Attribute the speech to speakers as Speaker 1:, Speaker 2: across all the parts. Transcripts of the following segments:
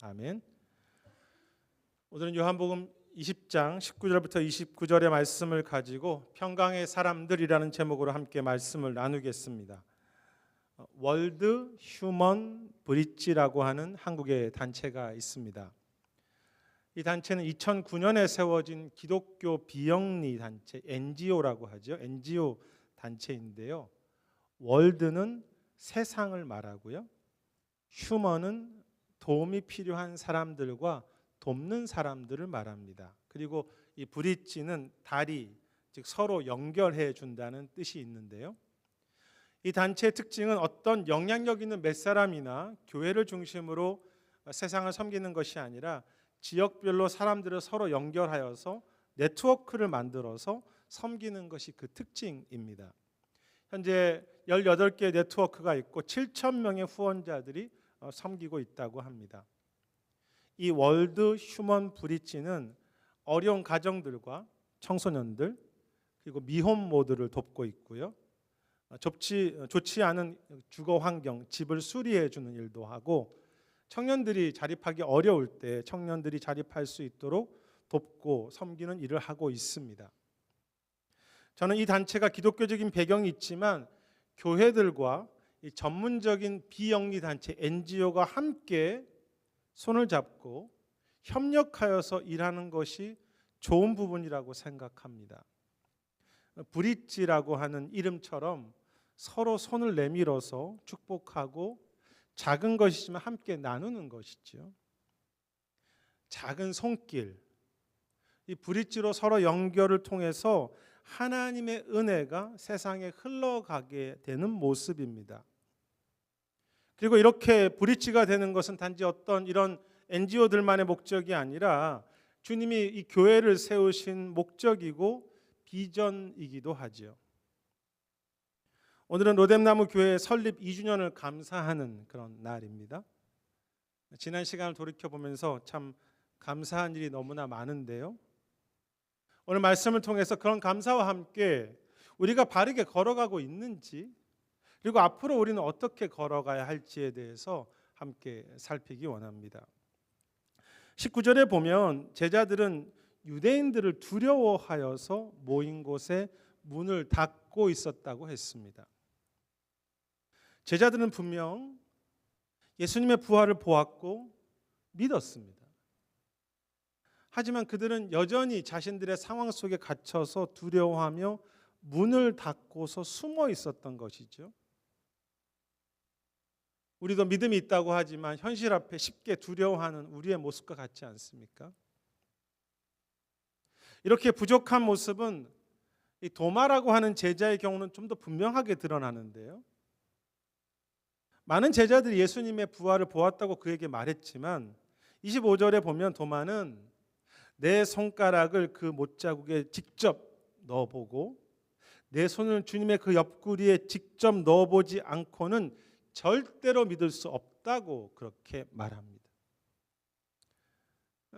Speaker 1: 아멘. 오늘은 요한복음 20장 19절부터 29절의 말씀을 가지고 평강의 사람들이라는 제목으로 함께 말씀을 나누겠습니다. 월드 휴먼 브릿지라고 하는 한국의 단체가 있습니다. 이 단체는 2009년에 세워진 기독교 비영리 단체, NGO라고 하죠. NGO 단체인데요. 월드는 세상을 말하고요. 휴먼은 도움이 필요한 사람들과 돕는 사람들을 말합니다. 그리고 이 브릿지는 다리, 즉 서로 연결해 준다는 뜻이 있는데요. 이 단체의 특징은 어떤 영향력 있는 몇 사람이나 교회를 중심으로 세상을 섬기는 것이 아니라 지역별로 사람들을 서로 연결하여서 네트워크를 만들어서 섬기는 것이 그 특징입니다. 현재 18개의 네트워크가 있고 7,000명의 후원자들이 섬기고 있다고 합니다. 이 월드 휴먼 브릿지는 어려운 가정들과 청소년들 그리고 미혼모들을 돕고 있고요. 좋지 않은 주거 환경, 집을 수리해 주는 일도 하고 청년들이 자립하기 어려울 때 청년들이 자립할 수 있도록 돕고 섬기는 일을 하고 있습니다. 저는 이 단체가 기독교적인 배경이 있지만 교회들과 이 전문적인 비영리 단체 NGO가 함께 손을 잡고 협력하여서 일하는 것이 좋은 부분이라고 생각합니다. 브릿지라고 하는 이름처럼 서로 손을 내밀어서 축복하고 작은 것이지만 함께 나누는 것이죠. 작은 손길, 이 브릿지로 서로 연결을 통해서 하나님의 은혜가 세상에 흘러가게 되는 모습입니다. 그리고 이렇게 브릿지가 되는 것은 단지 어떤 이런 NGO들만의 목적이 아니라 주님이 이 교회를 세우신 목적이고 비전이기도 하죠. 오늘은 로뎀나무 교회 설립 2주년을 감사하는 그런 날입니다. 지난 시간을 돌이켜보면서 참 감사한 일이 너무나 많은데요. 오늘 말씀을 통해서 그런 감사와 함께 우리가 바르게 걸어가고 있는지 그리고 앞으로 우리는 어떻게 걸어가야 할지에 대해서 함께 살피기 원합니다. 19절에 보면 제자들은 유대인들을 두려워하여서 모인 곳에 문을 닫고 있었다고 했습니다. 제자들은 분명 예수님의 부활을 보았고 믿었습니다. 하지만 그들은 여전히 자신들의 상황 속에 갇혀서 두려워하며 문을 닫고서 숨어 있었던 것이죠. 우리도 믿음이 있다고 하지만 현실 앞에 쉽게 두려워하는 우리의 모습과 같지 않습니까? 이렇게 부족한 모습은 이 도마라고 하는 제자의 경우는 좀 더 분명하게 드러나는데요. 많은 제자들이 예수님의 부활을 보았다고 그에게 말했지만 25절에 보면 도마는 내 손가락을 그 못자국에 직접 넣어보고 내 손을 주님의 그 옆구리에 직접 넣어보지 않고는 절대로 믿을 수 없다고 그렇게 말합니다.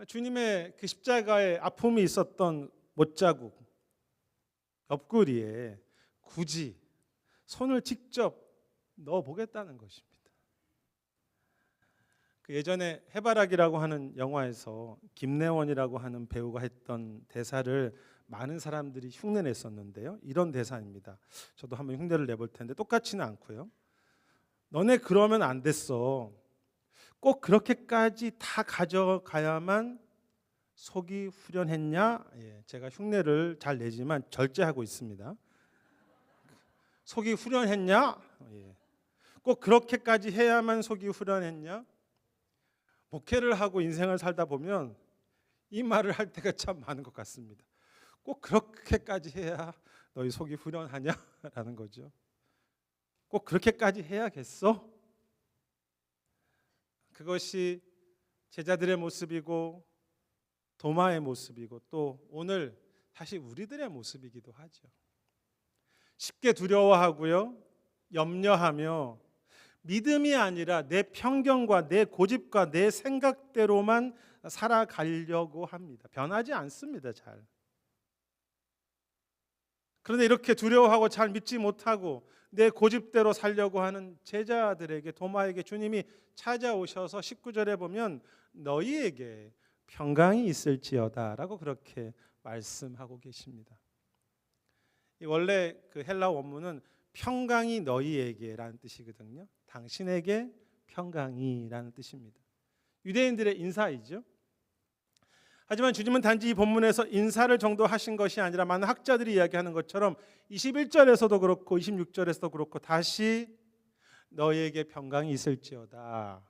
Speaker 1: 주님의 그 십자가에 아픔이 있었던 못자국 옆구리에 굳이 손을 직접 넣어보겠다는 것입니다. 그 예전에 해바라기라고 하는 영화에서 김래원이라고 하는 배우가 했던 대사를 많은 사람들이 흉내냈었는데요. 이런 대사입니다. 저도 한번 흉내를 내볼 텐데 똑같지는 않고요. 너네 그러면 안 됐어. 꼭 그렇게까지 다 가져가야만 속이 후련했냐? 제가 흉내를 잘 내지만 절제하고 있습니다. 속이 후련했냐? 꼭 그렇게까지 해야만 속이 후련했냐? 목회를 하고 인생을 살다 보면 이 말을 할 때가 참 많은 것 같습니다. 꼭 그렇게까지 해야 너희 속이 후련하냐? 라는 거죠. 꼭 그렇게까지 해야겠어? 그것이 제자들의 모습이고 도마의 모습이고 또 오늘 사실 우리들의 모습이기도 하죠. 쉽게 두려워하고요. 염려하며 믿음이 아니라 내 편견과 내 고집과 내 생각대로만 살아가려고 합니다. 변하지 않습니다. 잘. 그런데 이렇게 두려워하고 잘 믿지 못하고 내 고집대로 살려고 하는 제자들에게 도마에게 주님이 찾아오셔서 19절에 보면 너희에게 평강이 있을지어다라고 그렇게 말씀하고 계십니다. 원래 그 헬라 원문은 평강이 너희에게라는 뜻이거든요. 당신에게 평강이라는 뜻입니다. 유대인들의 인사이죠. 하지만 주님은 단지 이 본문에서 인사를 정도 하신 것이 아니라 많은 학자들이 이야기하는 것처럼 21절에서도 그렇고 26절에서도 그렇고 다시 너희에게 평강이 있을지어다,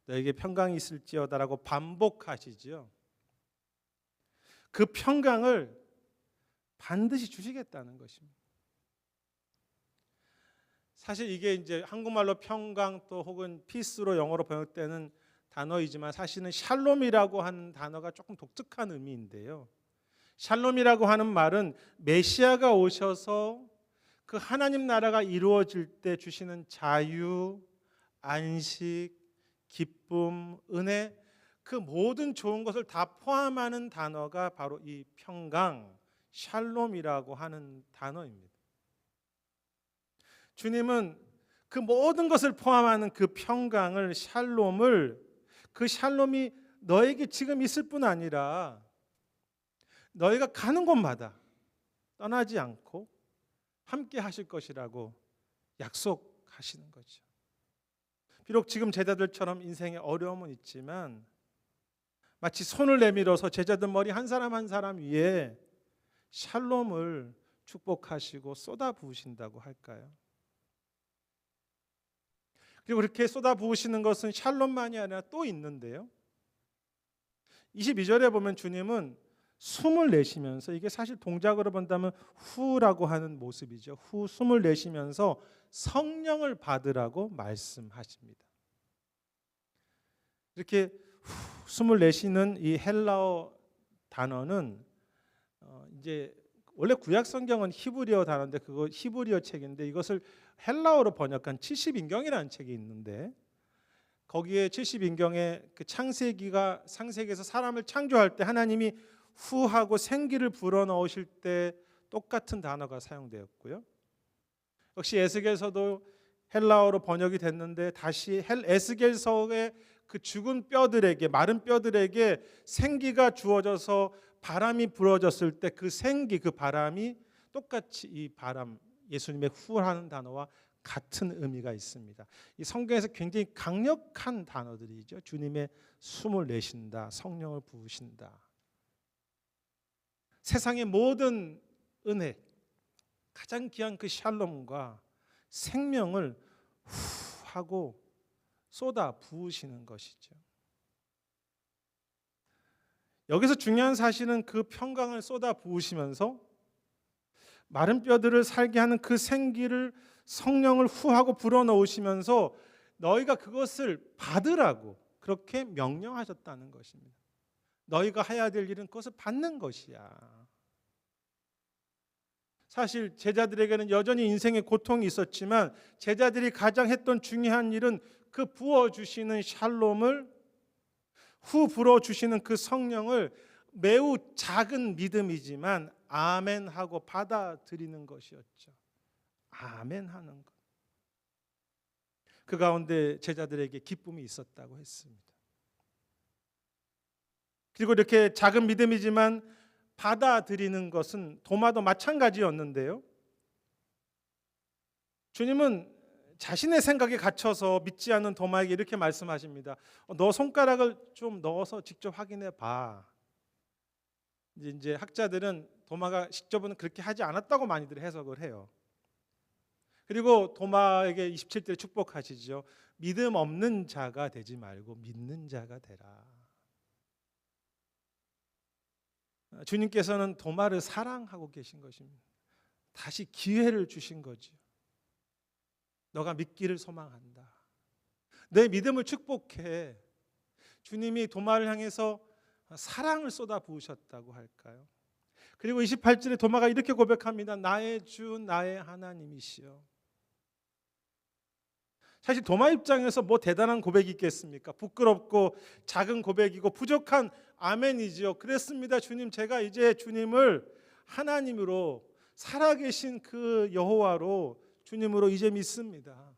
Speaker 1: 너희에게 평강이 있을지어다라고 반복하시죠. 그 평강을 반드시 주시겠다는 것입니다. 사실 이게 이제 한국말로 평강 또 혹은 피스로 영어로 번역되는 단어이지만 사실은 샬롬이라고 하는 단어가 조금 독특한 의미인데요. 샬롬이라고 하는 말은 메시아가 오셔서 그 하나님 나라가 이루어질 때 주시는 자유, 안식, 기쁨, 은혜, 그 모든 좋은 것을 다 포함하는 단어가 바로 이 평강, 샬롬이라고 하는 단어입니다. 주님은 그 모든 것을 포함하는 그 평강을, 샬롬을, 그 샬롬이 너에게 지금 있을 뿐 아니라 너희가 가는 곳마다 떠나지 않고 함께 하실 것이라고 약속하시는 거죠. 비록 지금 제자들처럼 인생에 어려움은 있지만 마치 손을 내밀어서 제자들 머리 한 사람 한 사람 위에 샬롬을 축복하시고 쏟아 부으신다고 할까요? 그리고 그렇게 쏟아 부으시는 것은 샬롬만이 아니라 또 있는데요. 22절에 보면 주님은 숨을 내쉬면서, 이게 사실 동작으로 본다면 후라고 하는 모습이죠. 후 숨을 내쉬면서 성령을 받으라고 말씀하십니다. 이렇게 후 숨을 내쉬는 이 헬라어 단어는 이제 원래 구약 성경은 히브리어 단어인데 그거 히브리어 책인데 이것을 헬라어로 번역한 70인경이라는 책이 있는데 거기에 70인경에 그 창세기에서 사람을 창조할 때 하나님이 후하고 생기를 불어넣으실 때 똑같은 단어가 사용되었고요. 역시 에스겔서도 헬라어로 번역이 됐는데 다시 에스겔서의 그 죽은 뼈들에게, 마른 뼈들에게 생기가 주어져서 바람이 불어졌을 때 그 생기, 그 바람이 똑같이 이 바람, 예수님의 후하는 단어와 같은 의미가 있습니다. 이 성경에서 굉장히 강력한 단어들이죠. 주님의 숨을 내쉰다, 성령을 부으신다. 세상의 모든 은혜, 가장 귀한 그 샬롬과 생명을 후 하고 쏟아 부으시는 것이죠. 여기서 중요한 사실은 그 평강을 쏟아 부으시면서 마른 뼈들을 살게 하는 그 생기를, 성령을 후하고 불어넣으시면서 너희가 그것을 받으라고 그렇게 명령하셨다는 것입니다. 너희가 해야 될 일은 그것을 받는 것이야. 사실 제자들에게는 여전히 인생의 고통이 있었지만 제자들이 가장 했던 중요한 일은 그 부어주시는 샬롬을, 후 불어주시는 그 성령을 매우 작은 믿음이지만 아멘 하고 받아들이는 것이었죠. 아멘 하는 것. 그 가운데 제자들에게 기쁨이 있었다고 했습니다. 그리고 이렇게 작은 믿음이지만 받아들이는 것은 도마도 마찬가지였는데요. 주님은 자신의 생각에 갇혀서 믿지 않는 도마에게 이렇게 말씀하십니다. 너 손가락을 좀 넣어서 직접 확인해 봐. 이제 학자들은 도마가 직접은 그렇게 하지 않았다고 많이들 해석을 해요. 그리고 도마에게 27절에 축복하시죠. 믿음 없는 자가 되지 말고 믿는 자가 되라. 주님께서는 도마를 사랑하고 계신 것입니다. 다시 기회를 주신 거죠. 너가 믿기를 소망한다. 내 믿음을 축복해. 주님이 도마를 향해서 사랑을 쏟아 부으셨다고 할까요? 그리고 28절에 도마가 이렇게 고백합니다. 나의 주, 나의 하나님이시여. 사실 도마 입장에서 뭐 대단한 고백이 있겠습니까? 부끄럽고 작은 고백이고 부족한 아멘이지요. 그랬습니다. 주님, 제가 이제 주님을 하나님으로, 살아계신 그 여호와로, 주님으로 이제 믿습니다.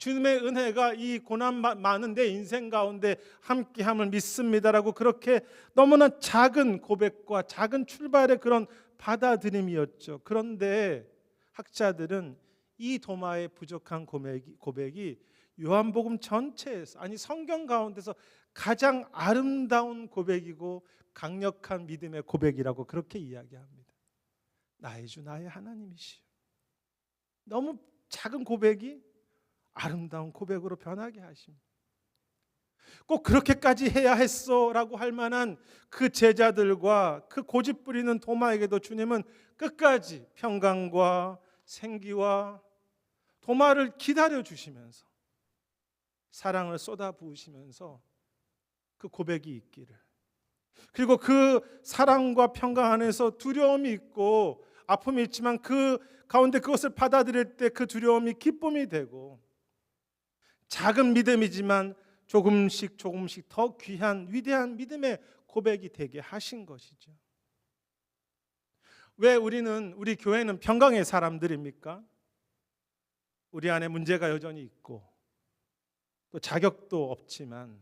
Speaker 1: 주님의 은혜가 이 고난 많은 내 인생 가운데 함께함을 믿습니다라고 그렇게 너무나 작은 고백과 작은 출발의 그런 받아들임이었죠. 그런데 학자들은 이 도마의 부족한 고백이 요한복음 전체에서, 아니 성경 가운데서 가장 아름다운 고백이고 강력한 믿음의 고백이라고 그렇게 이야기합니다. 나의 주 나의 하나님이시여. 너무 작은 고백이 아름다운 고백으로 변하게 하십니다. 꼭 그렇게까지 해야 했어라고 할 만한 그 제자들과 그 고집 부리는 도마에게도 주님은 끝까지 평강과 생기와 도마를 기다려 주시면서 사랑을 쏟아 부으시면서 그 고백이 있기를, 그리고 그 사랑과 평강 안에서 두려움이 있고 아픔이 있지만 그 가운데 그것을 받아들일 때 그 두려움이 기쁨이 되고, 작은 믿음이지만 조금씩 더 귀한 위대한 믿음의 고백이 되게 하신 것이죠. 왜 우리 교회는 평강의 사람들입니까? 우리 안에 문제가 여전히 있고 또 자격도 없지만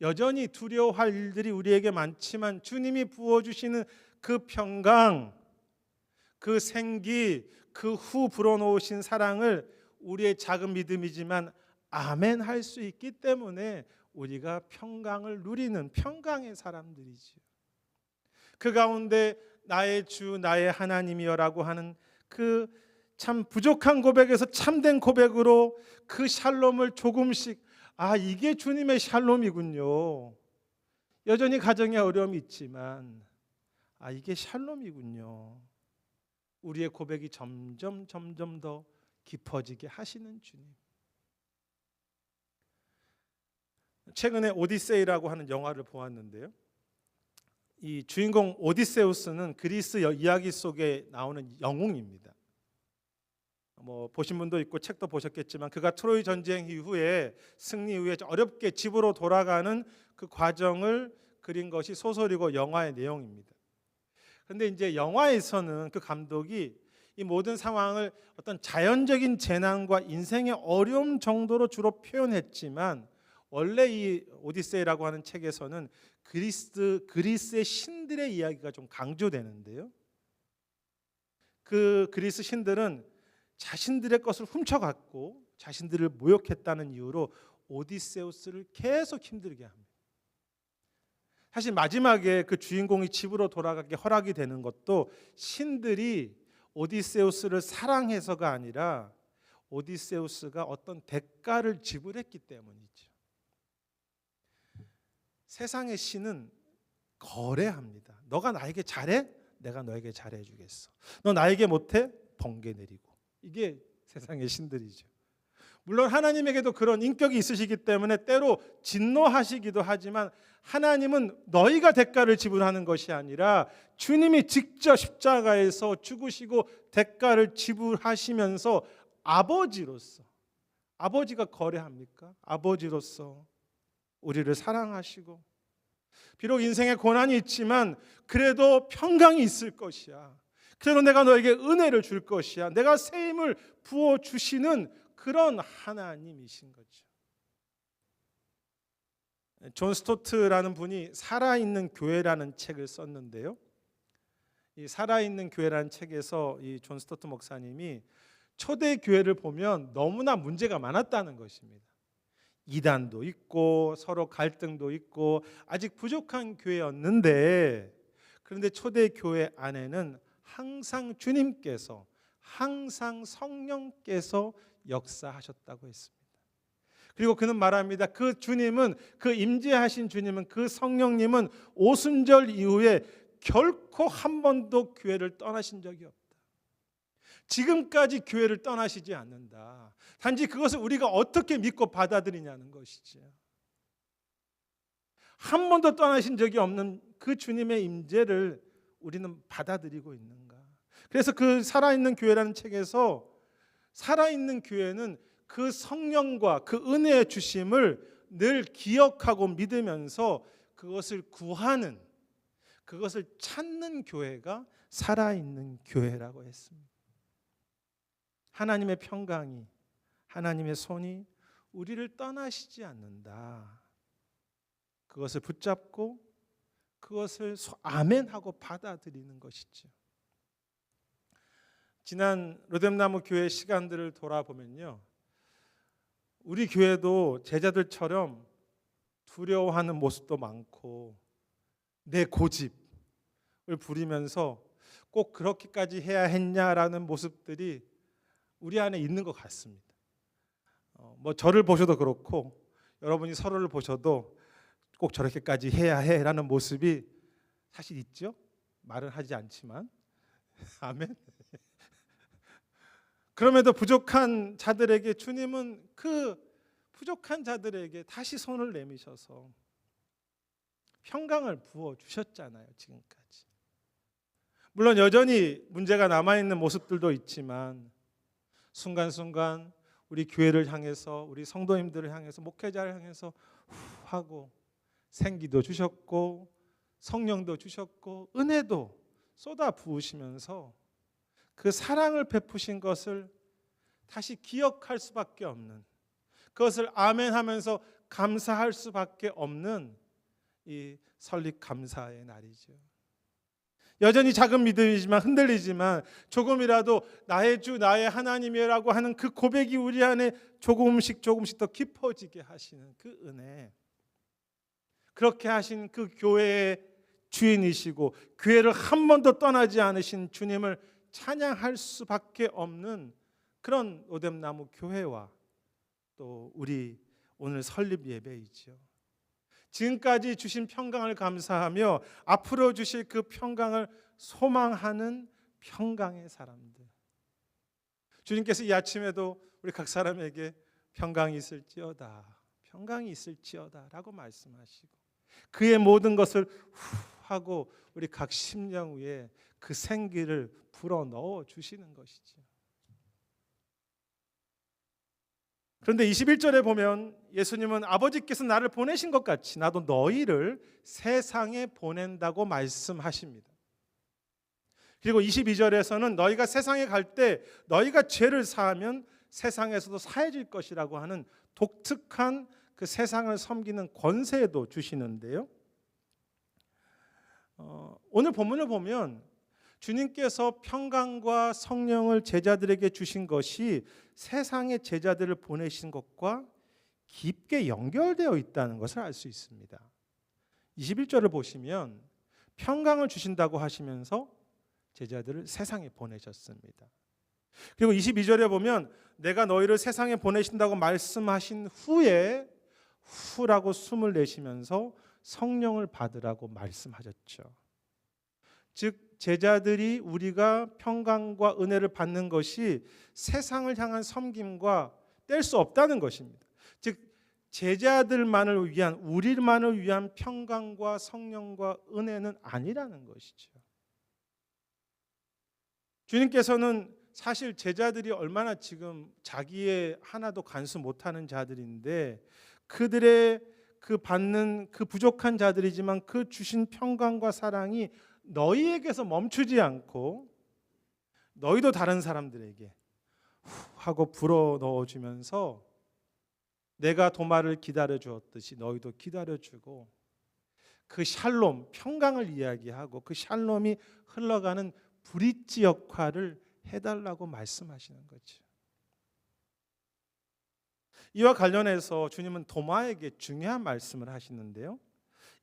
Speaker 1: 여전히 두려워할 일들이 우리에게 많지만 주님이 부어주시는 그 평강, 그 생기, 그 후 불어넣으신 사랑을 우리의 작은 믿음이지만 아멘 할 수 있기 때문에 우리가 평강을 누리는 평강의 사람들이지요. 그 가운데 나의 주 나의 하나님이여라고 하는 그 참 부족한 고백에서 참된 고백으로 그 샬롬을 조금씩, 이게 주님의 샬롬이군요. 여전히 가정에 어려움이 있지만 이게 샬롬이군요. 우리의 고백이 점점 더 깊어지게 하시는 주님. 최근에 오디세이라고 하는 영화를 보았는데요, 이 주인공 오디세우스는 그리스 이야기 속에 나오는 영웅입니다. 보신 분도 있고 책도 보셨겠지만 그가 트로이 전쟁 이후에 승리 이후에 어렵게 집으로 돌아가는 그 과정을 그린 것이 소설이고 영화의 내용입니다. 그런데 이제 영화에서는 그 감독이 이 모든 상황을 어떤 자연적인 재난과 인생의 어려움 정도로 주로 표현했지만 원래 이 오디세이라고 하는 책에서는 그리스의 신들의 이야기가 좀 강조되는데요, 그 그리스 신들은 자신들의 것을 훔쳐갔고 자신들을 모욕했다는 이유로 오디세우스를 계속 힘들게 합니다. 사실 마지막에 그 주인공이 집으로 돌아가게 허락이 되는 것도 신들이 오디세우스를 사랑해서가 아니라 오디세우스가 어떤 대가를 지불했기 때문이죠. 세상의 신은 거래합니다. 너가 나에게 잘해? 내가 너에게 잘해 주겠어. 너 나에게 못해? 번개 내리고. 이게 세상의 신들이죠. 물론 하나님에게도 그런 인격이 있으시기 때문에 때로 진노하시기도 하지만 하나님은 너희가 대가를 지불하는 것이 아니라 주님이 직접 십자가에서 죽으시고 대가를 지불하시면서 아버지가 거래합니까? 아버지로서 우리를 사랑하시고, 비록 인생에 고난이 있지만 그래도 평강이 있을 것이야. 그래도 내가 너에게 은혜를 줄 것이야. 내가 새 힘을 부어주시는 그런 하나님이신 거죠. 존 스토트라는 분이 살아있는 교회라는 책을 썼는데요, 이 살아있는 교회라는 책에서 이 존 스토트 목사님이 초대 교회를 보면 너무나 문제가 많았다는 것입니다. 이단도 있고 서로 갈등도 있고 아직 부족한 교회였는데, 그런데 초대 교회 안에는 항상 주님께서, 항상 성령께서 역사하셨다고 했습니다. 그리고 그는 말합니다. 그 주님은, 그 임재하신 주님은, 그 성령님은 오순절 이후에 결코 한 번도 교회를 떠나신 적이 없다. 지금까지 교회를 떠나시지 않는다. 단지 그것을 우리가 어떻게 믿고 받아들이냐는 것이지. 한 번도 떠나신 적이 없는 그 주님의 임재를 우리는 받아들이고 있는가? 그래서 그 살아있는 교회라는 책에서 살아있는 교회는 그 성령과 그 은혜의 주심을 늘 기억하고 믿으면서 그것을 구하는, 그것을 찾는 교회가 살아있는 교회라고 했습니다. 하나님의 평강이, 하나님의 손이 우리를 떠나시지 않는다. 그것을 붙잡고 그것을 아멘하고 받아들이는 것이죠. 지난 로뎀나무 교회 시간들을 돌아보면요, 우리 교회도 제자들처럼 두려워하는 모습도 많고 내 고집을 부리면서 꼭 그렇게까지 해야 했냐라는 모습들이 우리 안에 있는 것 같습니다. 저를 보셔도 그렇고 여러분이 서로를 보셔도 꼭 저렇게까지 해야 해라는 모습이 사실 있죠. 말은 하지 않지만 아멘. 그럼에도 부족한 자들에게 주님은 그 부족한 자들에게 다시 손을 내미셔서 평강을 부어주셨잖아요. 지금까지. 물론 여전히 문제가 남아있는 모습들도 있지만 순간순간 우리 교회를 향해서, 우리 성도님들을 향해서, 목회자를 향해서 하고 생기도 주셨고 성령도 주셨고 은혜도 쏟아 부으시면서 그 사랑을 베푸신 것을 다시 기억할 수밖에 없는, 그것을 아멘하면서 감사할 수밖에 없는 이 설립 감사의 날이죠. 여전히 작은 믿음이지만 흔들리지만 조금이라도 나의 주 나의 하나님이라고 하는 그 고백이 우리 안에 조금씩 더 깊어지게 하시는 그 은혜, 그렇게 하신 그 교회의 주인이시고 교회를 한 번도 떠나지 않으신 주님을 찬양할 수밖에 없는 그런 로뎀나무 교회와 또 우리 오늘 설립 예배이죠. 지금까지 주신 평강을 감사하며 앞으로 주실 그 평강을 소망하는 평강의 사람들. 주님께서 이 아침에도 우리 각 사람에게 평강이 있을지어다, 평강이 있을지어다 라고 말씀하시고 그의 모든 것을 하고 우리 각 심령 위에 그 생기를 불어넣어 주시는 것이죠. 그런데 21절에 보면 예수님은 아버지께서 나를 보내신 것 같이 나도 너희를 세상에 보낸다고 말씀하십니다. 그리고 22절에서는 너희가 세상에 갈 때 너희가 죄를 사하면 세상에서도 사해질 것이라고 하는 독특한 그 세상을 섬기는 권세도 주시는데요. 오늘 본문을 보면 주님께서 평강과 성령을 제자들에게 주신 것이 세상의 제자들을 보내신 것과 깊게 연결되어 있다는 것을 알 수 있습니다. 21절을 보시면 평강을 주신다고 하시면서 제자들을 세상에 보내셨습니다. 그리고 22절에 보면 내가 너희를 세상에 보내신다고 말씀하신 후라고 숨을 내쉬면서 성령을 받으라고 말씀하셨죠. 즉 제자들이 우리가 평강과 은혜를 받는 것이 세상을 향한 섬김과 뗄 수 없다는 것입니다. 즉 제자들만을 위한, 우리만을 위한 평강과 성령과 은혜는 아니라는 것이죠. 주님께서는 사실 제자들이 얼마나 지금 자기의 하나도 간수 못하는 자들인데 그들의 그 받는 그 부족한 자들이지만 그 주신 평강과 사랑이 너희에게서 멈추지 않고 너희도 다른 사람들에게 하고 불어 넣어주면서 내가 도마를 기다려 주었듯이 너희도 기다려주고 그 샬롬, 평강을 이야기하고 그 샬롬이 흘러가는 브릿지 역할을 해달라고 말씀하시는 거죠. 이와 관련해서 주님은 도마에게 중요한 말씀을 하시는데요.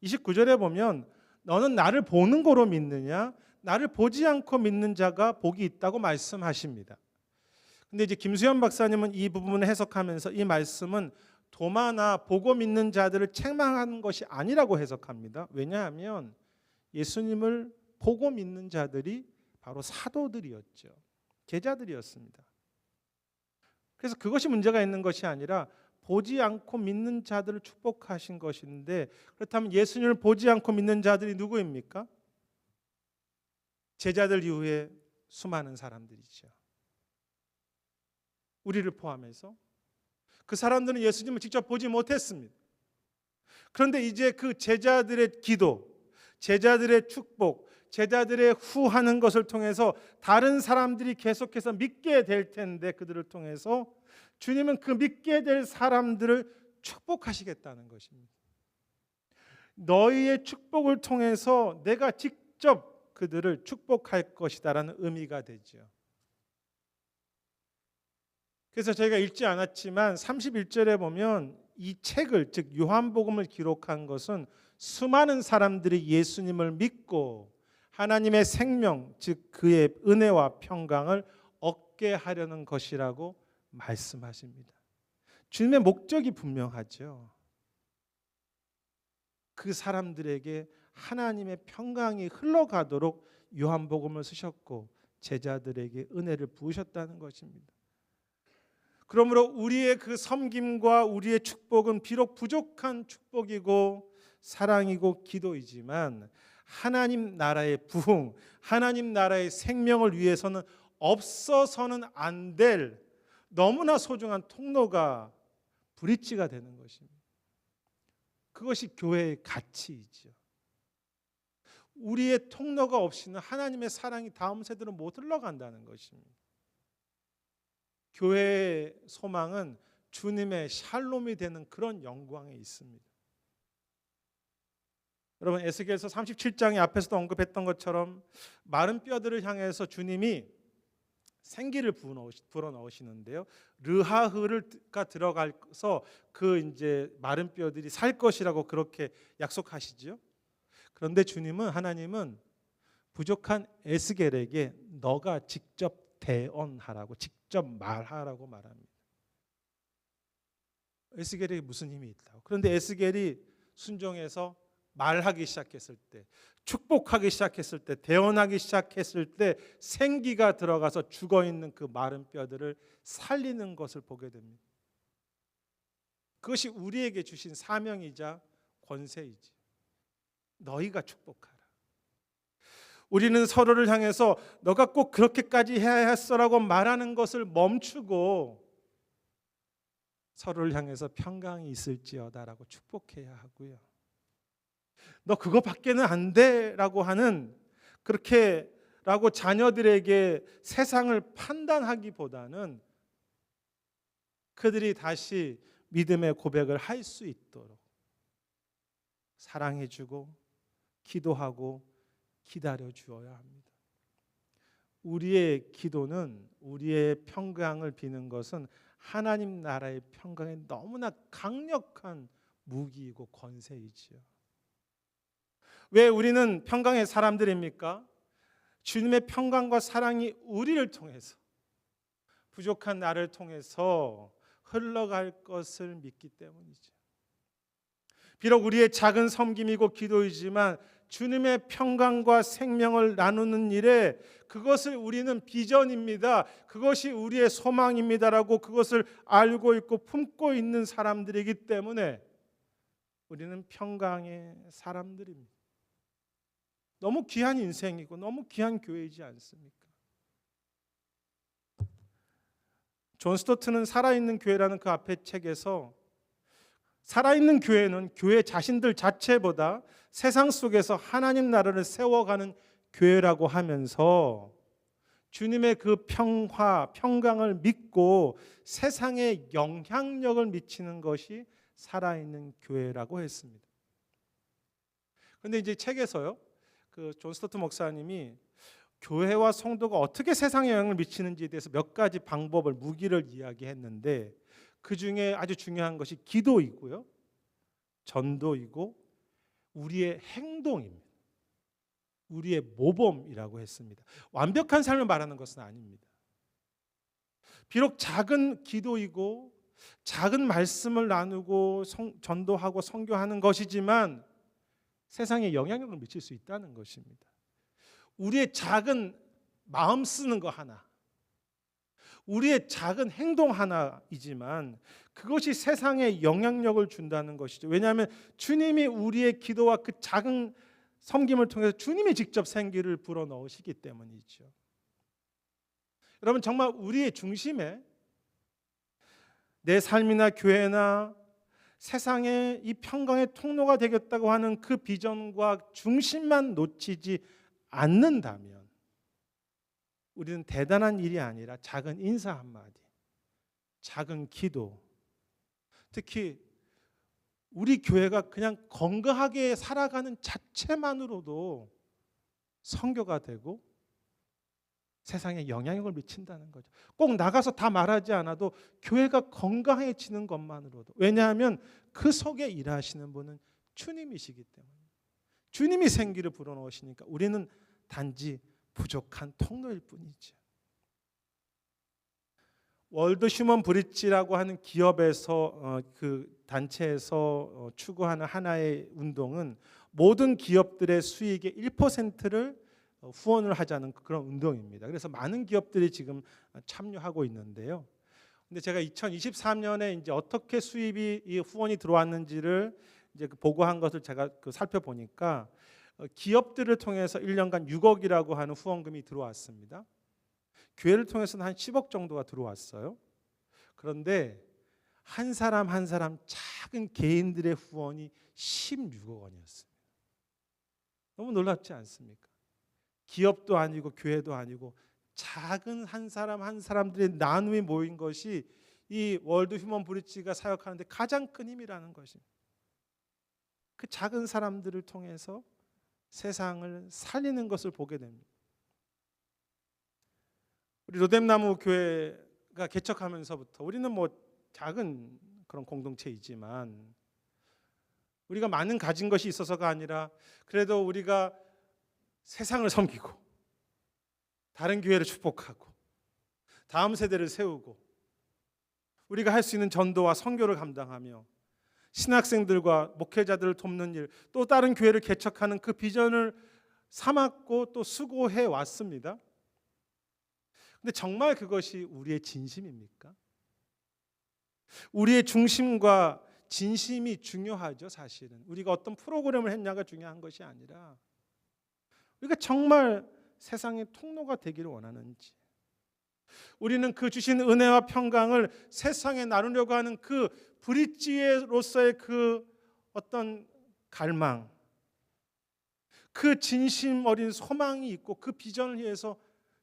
Speaker 1: 29절에 보면 너는 나를 보는 거로 믿느냐? 나를 보지 않고 믿는 자가 복이 있다고 말씀하십니다. 근데 이제 김수현 박사님은 이 부분을 해석하면서 이 말씀은 도마나 보고 믿는 자들을 책망하는 것이 아니라고 해석합니다. 왜냐하면 예수님을 보고 믿는 자들이 바로 사도들이었죠. 제자들이었습니다. 그래서 그것이 문제가 있는 것이 아니라 보지 않고 믿는 자들을 축복하신 것인데, 그렇다면 예수님을 보지 않고 믿는 자들이 누구입니까? 제자들 이후에 수많은 사람들이죠. 우리를 포함해서 그 사람들은 예수님을 직접 보지 못했습니다. 그런데 이제 그 제자들의 기도, 제자들의 축복, 제자들의 후하는 것을 통해서 다른 사람들이 계속해서 믿게 될 텐데 그들을 통해서 주님은 그 믿게 될 사람들을 축복하시겠다는 것입니다. 너희의 축복을 통해서 내가 직접 그들을 축복할 것이다라는 의미가 되죠. 그래서 저희가 읽지 않았지만 31절에 보면 이 책을, 즉 요한복음을 기록한 것은 수많은 사람들이 예수님을 믿고 하나님의 생명, 즉 그의 은혜와 평강을 얻게 하려는 것이라고 말씀하십니다. 주님의 목적이 분명하죠. 그 사람들에게 하나님의 평강이 흘러가도록 요한복음을 쓰셨고 제자들에게 은혜를 부으셨다는 것입니다. 그러므로 우리의 그 섬김과 우리의 축복은 비록 부족한 축복이고 사랑이고 기도이지만 하나님 나라의 부흥, 하나님 나라의 생명을 위해서는 없어서는 안 될 너무나 소중한 통로가 브릿지가 되는 것입니다. 그것이 교회의 가치이죠. 우리의 통로가 없이는 하나님의 사랑이 다음 세대로 못 흘러간다는 것입니다. 교회의 소망은 주님의 샬롬이 되는 그런 영광에 있습니다. 여러분, 에스겔서 37장의 앞에서도 언급했던 것처럼 마른 뼈들을 향해서 주님이 생기를 불어넣으시는데요. 르하흐가 들어가서 그 이제 마른 뼈들이 살 것이라고 그렇게 약속하시죠. 그런데 하나님은 부족한 에스겔에게 너가 직접 대언하라고, 직접 말하라고 말합니다. 에스겔에게 무슨 힘이 있다고? 그런데 에스겔이 순종해서 말하기 시작했을 때, 축복하기 시작했을 때, 대언하기 시작했을 때 생기가 들어가서 죽어있는 그 마른 뼈들을 살리는 것을 보게 됩니다. 그것이 우리에게 주신 사명이자 권세이지. 너희가 축복하라. 우리는 서로를 향해서 너가 꼭 그렇게까지 해야 했어라고 말하는 것을 멈추고 서로를 향해서 평강이 있을지어다라고 축복해야 하고요. 너 그거밖에는 안 돼라고 하는, 그렇게라고 자녀들에게 세상을 판단하기보다는 그들이 다시 믿음의 고백을 할 수 있도록 사랑해주고 기도하고 기다려 주어야 합니다. 우리의 기도는, 우리의 평강을 비는 것은 하나님 나라의 평강에 너무나 강력한 무기이고 권세이지요. 왜 우리는 평강의 사람들입니까? 주님의 평강과 사랑이 우리를 통해서, 부족한 나를 통해서 흘러갈 것을 믿기 때문이죠. 비록 우리의 작은 섬김이고 기도이지만 주님의 평강과 생명을 나누는 일에 그것을 우리는 비전입니다. 그것이 우리의 소망입니다라고 그것을 알고 있고 품고 있는 사람들이기 때문에 우리는 평강의 사람들입니다. 너무 귀한 인생이고 너무 귀한 교회이지 않습니까? 존 스토트는 살아있는 교회라는 그 앞에 책에서 살아있는 교회는 교회 자신들 자체보다 세상 속에서 하나님 나라를 세워가는 교회라고 하면서 주님의 그 평화, 평강을 믿고 세상에 영향력을 미치는 것이 살아있는 교회라고 했습니다. 그런데 이제 책에서요, 그 존 스토트 목사님이 교회와 성도가 어떻게 세상에 영향을 미치는지에 대해서 몇 가지 방법을, 무기를 이야기했는데 그 중에 아주 중요한 것이 기도이고요, 전도이고 우리의 행동입니다. 우리의 모범이라고 했습니다. 완벽한 삶을 말하는 것은 아닙니다. 비록 작은 기도이고 작은 말씀을 나누고 전도하고 선교하는 것이지만 세상에 영향력을 미칠 수 있다는 것입니다. 우리의 작은 마음 쓰는 거 하나, 우리의 작은 행동 하나이지만 그것이 세상에 영향력을 준다는 것이죠. 왜냐하면 주님이 우리의 기도와 그 작은 섬김을 통해서 주님이 직접 생기를 불어넣으시기 때문이죠. 여러분, 정말 우리의 중심에 내 삶이나 교회나 세상에 이 평강의 통로가 되겠다고 하는 그 비전과 중심만 놓치지 않는다면 우리는 대단한 일이 아니라 작은 인사 한마디, 작은 기도, 특히 우리 교회가 그냥 건강하게 살아가는 자체만으로도 선교가 되고 세상에 영향력을 미친다는 거죠. 꼭 나가서 다 말하지 않아도 교회가 건강해지는 것만으로도. 왜냐하면 그 속에 일하시는 분은 주님이시기 때문에. 주님이 생기를 불어넣으시니까 우리는 단지 부족한 통로일 뿐이죠. 월드 휴먼 브릿지라고 하는 기업에서 그 단체에서 추구하는 하나의 운동은 모든 기업들의 수익의 1%를 후원을 하자는 그런 운동입니다. 그래서 많은 기업들이 지금 참여하고 있는데요. 근데 제가 2023년에 이제 어떻게 수입이 이 후원이 들어왔는지를 이제 보고한 것을 제가 살펴보니까 기업들을 통해서 1년간 6억이라고 하는 후원금이 들어왔습니다. 교회를 통해서는 한 10억 정도가 들어왔어요. 그런데 한 사람 한 사람 작은 개인들의 후원이 16억 원이었습니다. 너무 놀랍지 않습니까? 기업도 아니고 교회도 아니고 작은 한 사람 한 사람들의 나눔이 모인 것이 이 월드 휴먼 브릿지가 사역하는 데 가장 큰 힘이라는 것입니다. 그 작은 사람들을 통해서 세상을 살리는 것을 보게 됩니다. 우리 로뎀나무 교회가 개척하면서부터 우리는 뭐 작은 그런 공동체이지만 우리가 많은 가진 것이 있어서가 아니라 그래도 우리가 세상을 섬기고 다른 교회를 축복하고 다음 세대를 세우고 우리가 할 수 있는 전도와 선교를 감당하며 신학생들과 목회자들을 돕는 일, 또 다른 교회를 개척하는 그 비전을 삼았고 또 수고해 왔습니다. 근데 정말 그것이 우리의 진심입니까? 우리의 중심과 진심이 중요하죠, 사실은. 우리가 어떤 프로그램을 했냐가 중요한 것이 아니라 우리가 정말 세상의 통로가 되기를 원하는지, 우리는 그 주신 은혜와 평강을 세상에 나누려고 하는 그 브릿지로서의 그 어떤 갈망, 그 진심 어린 소망이 있고 그 비전을 위해서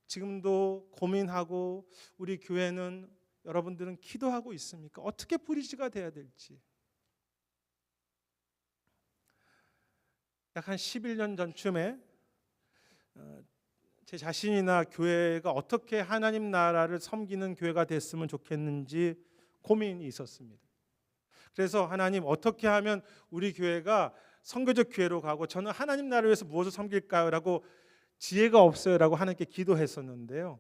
Speaker 1: 지금도 고민하고 우리 교회는 여러분들은 기도하고 있습니까? 어떻게 브릿지가 돼야 될지. 약 한 11년 전쯤에 제 자신이나 교회가 어떻게 하나님 나라를 섬기는 교회가 됐으면 좋겠는지 고민이 있었습니다. 그래서 하나님 어떻게 하면 우리 교회가 선교적 교회로 가고 저는 하나님 나라를 위해서 무엇을 섬길까요? 라고 지혜가 없어요 라고 하나님께 기도했었는데요.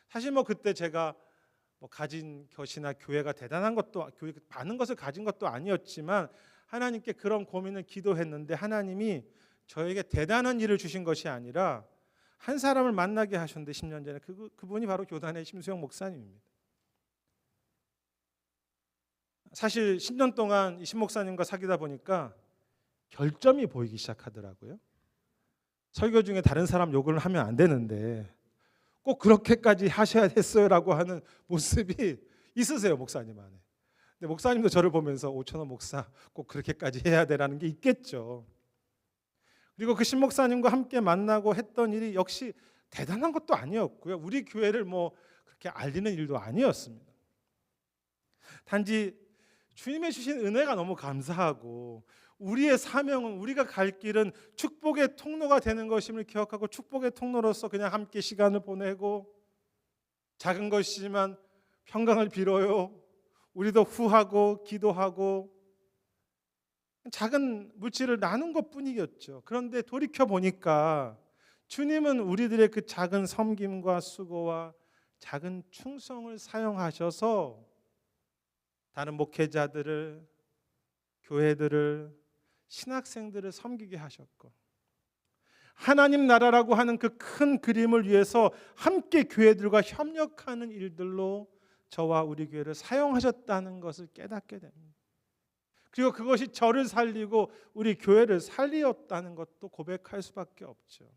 Speaker 1: 사실 뭐 그때 제가 뭐 가진 것이나 교회가 대단한 것도 교회 많은 것을 가진 것도 아니었지만 하나님께 그런 고민을 기도했는데 하나님이 저에게 대단한 일을 주신 것이 아니라 한 사람을 만나게 하셨는데 10년 전에 그분이 바로 교단의 심수영 목사님입니다. 사실 10년 동안 이 심 목사님과 사귀다 보니까 결점이 보이기 시작하더라고요. 설교 중에 다른 사람 욕을 하면 안 되는데 꼭 그렇게까지 하셔야 됐어요라고 하는 모습이 있으세요, 목사님 안에. 근데 목사님도 저를 보면서 오천원 목사 꼭 그렇게까지 해야 되라는 게 있겠죠. 그리고 그 신 목사님과 함께 만나고 했던 일이 역시 대단한 것도 아니었고요. 우리 교회를 뭐 그렇게 알리는 일도 아니었습니다. 단지 주님의 주신 은혜가 너무 감사하고 우리의 사명은 우리가 갈 길은 축복의 통로가 되는 것임을 기억하고 축복의 통로로서 그냥 함께 시간을 보내고 작은 것이지만 평강을 빌어요. 우리도 후하고 기도하고 작은 물질을 나눈 것뿐이었죠. 그런데 돌이켜 보니까 주님은 우리들의 그 작은 섬김과 수고와 작은 충성을 사용하셔서 다른 목회자들을, 교회들을, 신학생들을 섬기게 하셨고 하나님 나라라고 하는 그 큰 그림을 위해서 함께 교회들과 협력하는 일들로 저와 우리 교회를 사용하셨다는 것을 깨닫게 됩니다. 그리고 그것이 저를 살리고 우리 교회를 살리었다는 것도 고백할 수밖에 없죠.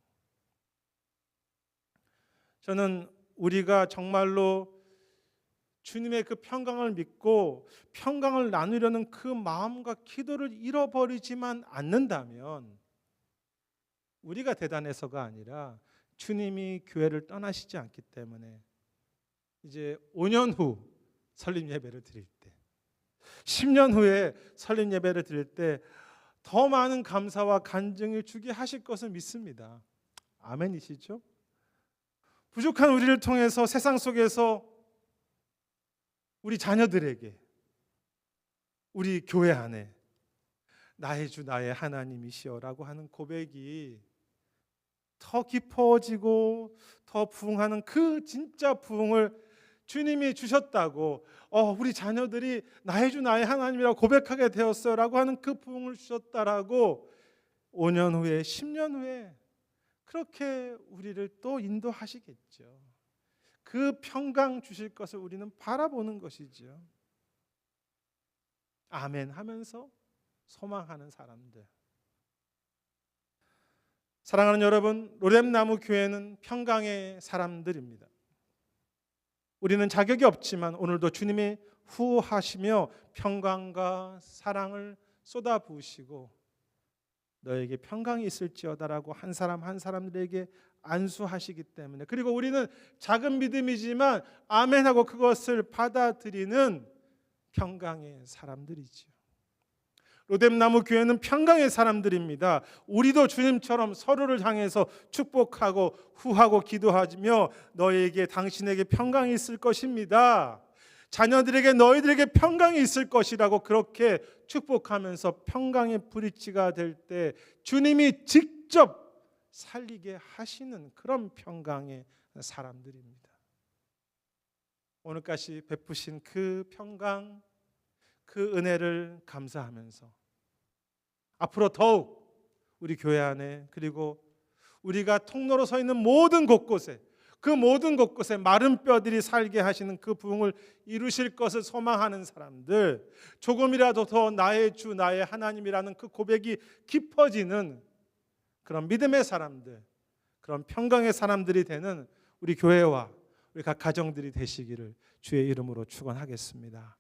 Speaker 1: 저는 우리가 정말로 주님의 그 평강을 믿고 평강을 나누려는 그 마음과 기도를 잃어버리지만 않는다면 우리가 대단해서가 아니라 주님이 교회를 떠나시지 않기 때문에 이제 5년 후, 설립 예배를 드릴 때, 10년 후에 설립 예배를 드릴 때 더 많은 감사와 간증을 주게 하실 것을 믿습니다. 아멘이시죠? 부족한 우리를 통해서 세상 속에서 우리 자녀들에게, 우리 교회 안에 나의 주 나의 하나님이시여라고 하는 고백이 더 깊어지고 더 부흥하는 그 진짜 부흥을 주님이 주셨다고, 우리 자녀들이 나의 주 나의 하나님이라고 고백하게 되었어요라고 하는 그 부흥을 주셨다라고 5년 후에 10년 후에 그렇게 우리를 또 인도하시겠죠. 그 평강 주실 것을 우리는 바라보는 것이죠. 아멘 하면서 소망하는 사람들. 사랑하는 여러분, 로뎀나무 교회는 평강의 사람들입니다. 우리는 자격이 없지만 오늘도 주님이 후하시며 평강과 사랑을 쏟아부으시고 너에게 평강이 있을지어다라고 한 사람 한 사람들에게 안수하시기 때문에, 그리고 우리는 작은 믿음이지만 아멘하고 그것을 받아들이는 평강의 사람들이지요. 로뎀나무 교회는 평강의 사람들입니다. 우리도 주님처럼 서로를 향해서 축복하고 후하고 기도하며 너에게 당신에게 평강이 있을 것입니다. 자녀들에게 너희들에게 평강이 있을 것이라고 그렇게 축복하면서 평강의 브릿지가 될 때 주님이 직접 살리게 하시는 그런 평강의 사람들입니다. 오늘까지 베푸신 그 평강, 그 은혜를 감사하면서 앞으로 더욱 우리 교회 안에, 그리고 우리가 통로로 서 있는 모든 곳곳에, 그 모든 곳곳에 마른 뼈들이 살게 하시는 그 부흥을 이루실 것을 소망하는 사람들, 조금이라도 더 나의 주 나의 하나님이라는 그 고백이 깊어지는 그런 믿음의 사람들, 그런 평강의 사람들이 되는 우리 교회와 우리 각 가정들이 되시기를 주의 이름으로 축원하겠습니다.